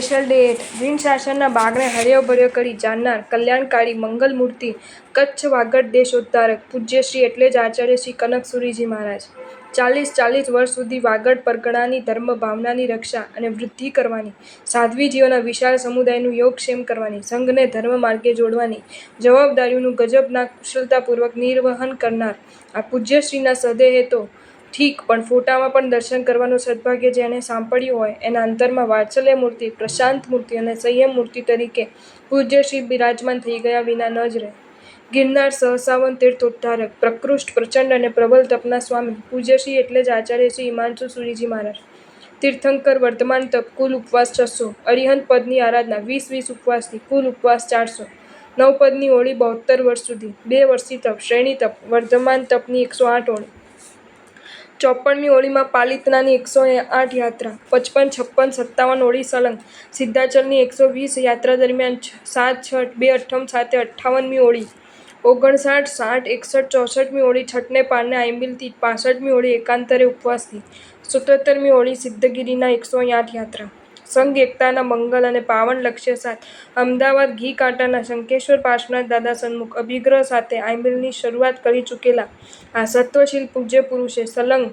Special day 8 Bhil શાસનના બાગને હર્યો ભર્યો કરી જાણનાર કલ્યાણકારી મંગલમૂર્તિ કચ્છ વાગડ દેશોદ્ધારક પૂજ્ય શ્રી એટલે જ આચાર્ય શ્રી કનકસુરીજી મહારાજ 40 વર્ષ સુધી વાગડ પરગણાની ધર્મ ભાવનાની રક્ષા અને વૃદ્ધિ કરવાની, સાધ્વીજીઓના વિશાળ સમુદાયનું યોગક્ષેમ કરવાની, સંઘને ધર્મ માર્ગે જોડવાની જવાબદારીઓનું ગજબના કુશળતાપૂર્વક નિર્વહન કરનાર આ પૂજ્યશ્રીના સદેહે તો ઠીક પણ ફોટામાં પણ દર્શન કરવાનું સદભાગ્ય જેણે સાંપડ્યું હોય એના અંતરમાં વાત્સલ્ય મૂર્તિ, પ્રશાંત મૂર્તિ અને સંયમ મૂર્તિ તરીકે પૂજ્યશ્રી બિરાજમાન થઈ ગયા વિના ન જ રહે. ગિરનાર સહસાવન તીર્થોદ્ધારક, પ્રકૃષ્ટ, પ્રચંડ અને પ્રબલ તપના સ્વામી પૂજ્યશ્રી એટલે જ આચાર્ય શ્રી હિમાંશુ સુરીજી મહારાજ. તીર્થંકર વર્તમાન તપ કુલ ઉપવાસ 600, અરિહંત પદની આરાધના 20 ઉપવાસથી કુલ ઉપવાસ 400, 9 પદની ઓળી 72 વર્ષ સુધી, 2 વર્ષી તપ, શ્રેણી તપ, વર્ધમાન તપની 108 ઓળી, 54મી ઓળીમાં પાલિતનાની 108 યાત્રા, 55, 56, 57 ઓળી સલંગ, સિદ્ધાચલની 120 યાત્રા દરમિયાન 7 છઠ, 2 અઠ્ઠમ સાથે 58મી ઓળી, 59, 60, 61, 64મી ઓળી છઠને પારને આંબિલથી, 65મી ઓળી એકાંતરે ઉપવાસથી, 77મી ઓળી સિદ્ધગિરિના 108 યાત્રા, સંઘ એકતાના મંગલ અને પાવન લક્ષ્ય સાથ અમદાવાદ ઘી કાંટાના શંખેશ્વર પાર્શ્વનાથ દાદા સન્મુખ અભિગ્રહ સાથે આંબિલની શરૂઆત કરી ચૂકેલા આ સત્વશીલ પૂજ્ય પુરુષે સલંગ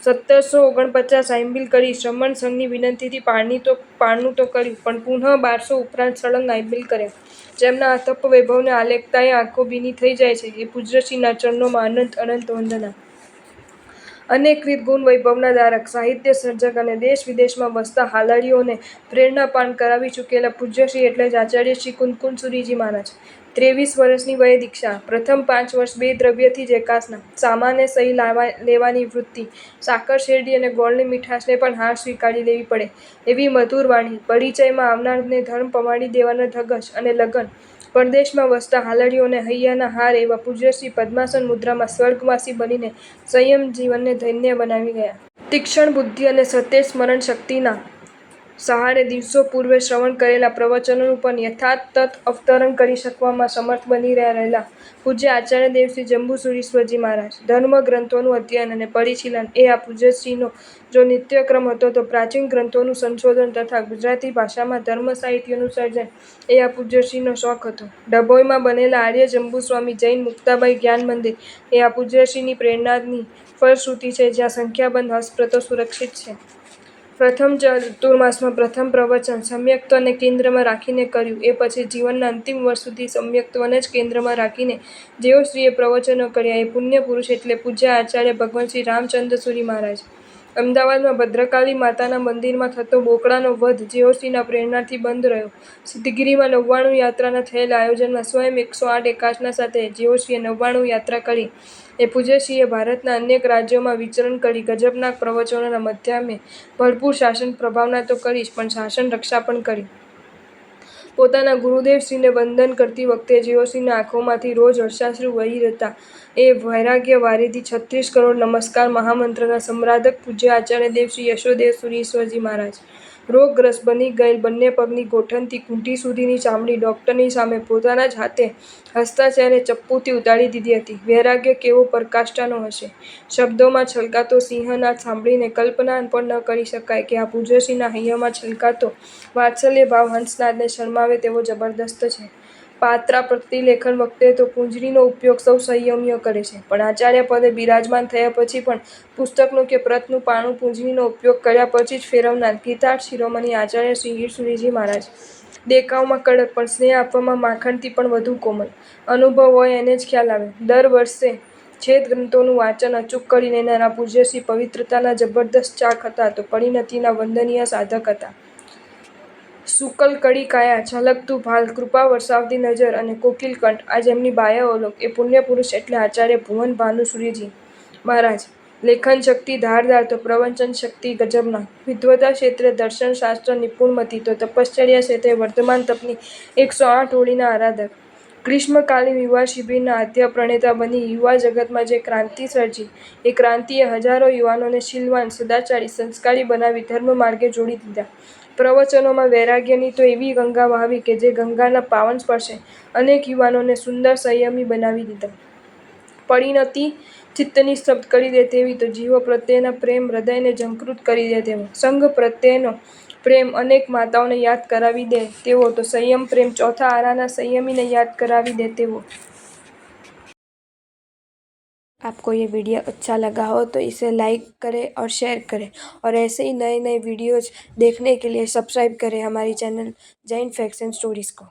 1749 આંબિલ કરી શ્રમણ સંઘની વિનંતીથી પારણું તો કર્યું પણ પુનઃ 1200 ઉપરાંત સળંગ આંબિલ કરે. જેમના આ તપ વૈભવને આલેખતાંય આંખો ભીની થઈ જાય છે એ પૂજ્યશ્રીના ચરણોમાં અનંત અનંત વંદના. અનેકવિધ ગુણ વૈભવના ધારક, સાહિત્ય સર્જક અને દેશ વિદેશમાં વસતા હાલાડીઓને પ્રેરણાપાન કરાવી ચૂકેલા પૂજ્યશ્રી એટલે જ આચાર્ય શ્રી કુનકુનસુરીજી મહારાજ. 23 વર્ષની વયે દીક્ષા, પ્રથમ 5 વર્ષ 2 દ્રવ્યથી જ એકાસના, સામાને સહી લેવાની વૃત્તિ, સાકર શેરડી અને ગોળની મીઠાશને પણ હાર સ્વીકારી લેવી પડે એવી મધુર વાણી, પરિચયમાં આવનારને ધર્મ પમાડી દેવાના ધગશ અને લગન, પરદેશમાં વસતા હાલાડીઓને હૈયાના હાર એવા પૂજ્યશ્રી પદ્માસન મુદ્રામાં સ્વર્ગવાસી બનીને સંયમ જીવનને ધન્ય બનાવી ગયા. તીક્ષ્ણ બુદ્ધિ અને સતેજ સ્મરણ શક્તિના સહારે દિવસો પૂર્વે શ્રવણ કરેલા પ્રવચનોનું પણ યથાતથ અવતરણ કરી શકવામાં સમર્થ બની રહેલા પૂજ્ય આચાર્ય દેવ શ્રી જંબુસુરીશ્વરજી મહારાજ. ધર્મ ગ્રંથોનું અધ્યયન અને પરિશીલન એ આ પૂજ્યશ્રીનો જો નિત્યક્રમ હતો તો પ્રાચીન ગ્રંથોનું સંશોધન તથા ગુજરાતી ભાષામાં ધર્મ સાહિત્યનું સર્જન એ આ પૂજ્યશ્રીનો શોખ હતો. ડભોઈમાં બનેલા આર્ય જંબુસ્વામી જૈન મુક્તાબાઈ જ્ઞાન મંદિર એ આ પૂજ્યશ્રીની પ્રેરણાની ફલશ્રુતિ છે જ્યાં સંખ્યાબંધ હસ્તપ્રતો સુરક્ષિત છે. પ્રથમ ચાતુર્માસમાં પ્રથમ પ્રવચન સમ્યક્ત્વને કેન્દ્રમાં રાખીને કર્યું એ પછી જીવનના અંતિમ વર્ષ સુધી સમ્યક્ત્વને જ કેન્દ્રમાં રાખીને જેઓશ્રીએ પ્રવચનો કર્યા એ પુણ્ય પુરુષ એટલે પૂજ્ય આચાર્ય ભગવાન શ્રી રામચંદ્રસુરી મહારાજ. અમદાવાદમાં ભદ્રકાળી માતાના મંદિરમાં થતો બોકડાનો વધ જેઓશ્રીના પ્રેરણાથી બંધ રહ્યો. સિદ્ધગિરિમાં 99 યાત્રાના થયેલા આયોજનમાં સ્વયં 108 એકાસના સાથે જેઓશ્રીએ 99 યાત્રા કરી એ પૂજ્યશ્રીએ ભારતના અનેક રાજ્યોમાં વિચરણ કરી ગજબના પ્રવચનોના માધ્યમે ભરપૂર શાસન પ્રભાવના તો કરી જ પણ શાસન રક્ષા પણ કરી. પોતાના ગુરુદેવશ્રીને વંદન કરતી વખતે જેઓશ્રીના આંખોમાંથી રોજ હર્ષાશ્રુ વહી રહેતા એ વૈરાગ્ય વારિધિ 36 કરોડ નમસ્કાર મહામંત્રના સમ્રાધક પૂજ્ય આચાર્ય દેવ શ્રી યશોદેવ સુરીશ્વરજી મહારાજ. રોગગ્રસ્ત બની ગયેલ બંને પગની ગોઠણથી ઘૂંટી સુધીની ચામડી ડોક્ટરની સામે પોતાના જ હાથે હસતા ચહેરે ચપ્પુથી ઉતારી દીધી હતી. વૈરાગ્ય કેવો પરાકાષ્ઠાનો હશે! શબ્દોમાં છલકાતો સિંહનાદ સાંભળીને કલ્પના પણ ન કરી શકાય કે આ પૂજ્યશ્રીના હૈયામાં છલકાતો વાત્સલ્ય ભાવ હંસનાદને શરમાવે તેવો જબરદસ્ત છે. પાત્રા પ્રતિલેખન વખતે તો પૂંજડીનો ઉપયોગ સૌ સંયમીઓ કરે છે પણ આચાર્ય પદે બિરાજમાન થયા પછી પણ પુસ્તકનું કે પ્રતનું પાનું પૂંજડીનો ઉપયોગ કર્યા પછી જ ફેરવનાર ગીતાર્થ શિરોમણી આચાર્ય શ્રી હીરસુરીજી મહારાજ. દેખાવમાં કડક પણ સ્નેહ આપવામાં માખણથી પણ વધુ કોમલ. અનુભવ હોય એને જ ખ્યાલ આવે. દર વર્ષે છેદ ગ્રંથોનું વાંચન અચૂક કરી લેનારા પૂજ્યશ્રી પવિત્રતાના જબરદસ્ત ચાક હતા તો પરિણતિના વંદનીય સાધક હતા. શુકલ કડી કાયા, છલકતું ભાલ, કૃપા વરસાવતી નજર અને કોકિલ કંઠ આ જેમની બાહ્ય ઓળખ એ પુણ્ય પુરુષ એટલે આચાર્ય ભુવન ભાનુસુરીજી મહારાજ. લેખન શક્તિ ધારદાર તો પ્રવચન શક્તિ ગજબના. વિદ્વતા ક્ષેત્રે દર્શન શાસ્ત્ર નિપુણમતી તો તપશ્ચર્યા ક્ષેત્રે વર્ધમાન તપની 108 ઓળીના આરાધક. ગ્રીષ્મકાલીન યુવા શિબિરના આદ્ય પ્રણેતા બની યુવા જગતમાં જે ક્રાંતિ સર્જી એ ક્રાંતિએ હજારો યુવાનોને શીલવાન, સદાચારી, સંસ્કારી બનાવી ધર્મ માર્ગે જોડી દીધા. પ્રવચનોમાં વૈરાગ્યની તો એવી ગંગા વહાવી કે જે ગંગાના પાવન સ્પર્શે અનેક યુવાનોને સુંદર સંયમી બનાવી દીધા. પરિણતિ ચિત્તની સ્તબ્ધ કરી દે તેવી તો જીવો પ્રત્યેના પ્રેમ હૃદયને ઝંકૃત કરી દે તેવો. સંઘ પ્રત્યેનો પ્રેમ અનેક માતાઓને યાદ કરાવી દે તેવો, તો સંયમ प्रेम चौथा आराना संयमी ने याद करावी दे तेवो। आपको ये वीडियो अच्छा लगा हो तो इसे लाइक करें और शेयर करें, और ऐसे ही नए नए वीडियोज़ देखने के लिए सब्सक्राइब करें हमारी channel Jain facts and stories को।